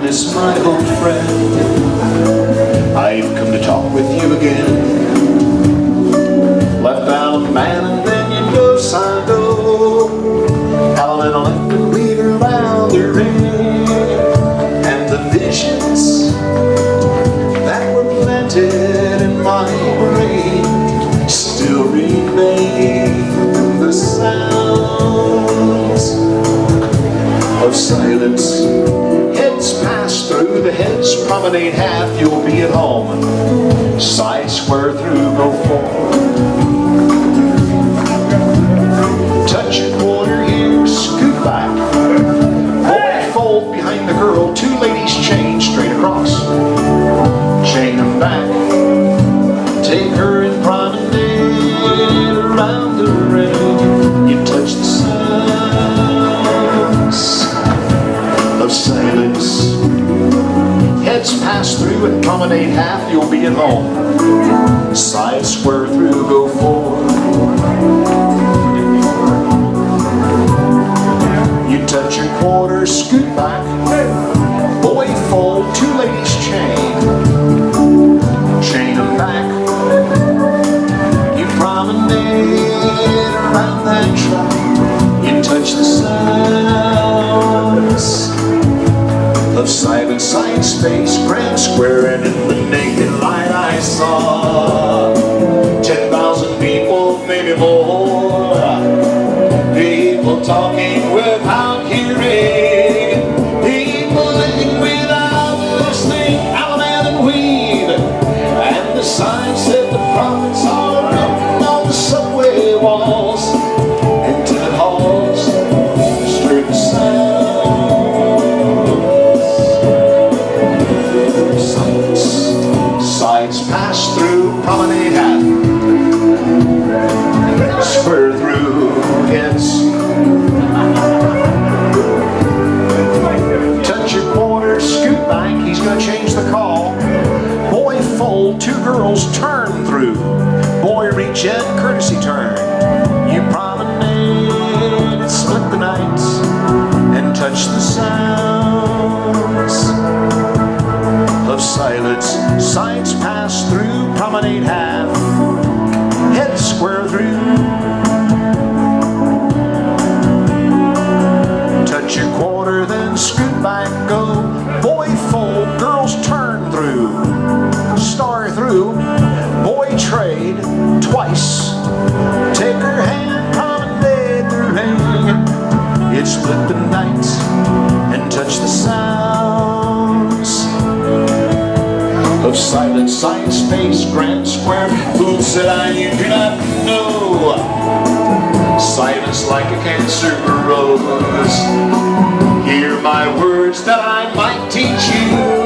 miss my old friend. I've come to talk with you again. Left out a man and then you know Sando. Howling left and bleed around the ring. And the visions that were planted in my brain still remain. The sounds of silence. Heads pass through, the heads promenade half, you'll be at home. Side square through, go forward. Touch your quarter here, scoot back. Boy, fold behind the girl, two ladies chain straight across. Chain them back. Take her in promenade around the ring. You touch the sounds of silence. Heads pass through and promenade half, you'll be at home. Side square through, go forward. You touch your quarter, scoot back. Boy, fold, two ladies chain. Chain them back. You promenade around that track. You touch the sounds of silent side space, grand square, and in the naked light I saw 10,000 people, maybe more. People talking without hearing, people living without listening, Alabama and weed. And the sign said the prophets are written on the subway walls and tenant halls. Stirred the sounds. Sides pass through, promenade half. Square through, heads. Touch your quarter, scoot back, he's gonna change the call. Boy, fold, two girls turn through. Boy, reach in, courtesy turn. You promenade, split the night, and touch the sounds of silence. Sides pass through, promenade half, head square through. Touch your quarter, then scoot back, go. Boy, fold, girls turn through. Star through, boy, trade twice. Take her hand, promenade the ring. It split the night and touch the sounds of silent side space, grand square. Fool said I, you do not know. Silence like a cancer grows. Hear my words that I might teach you.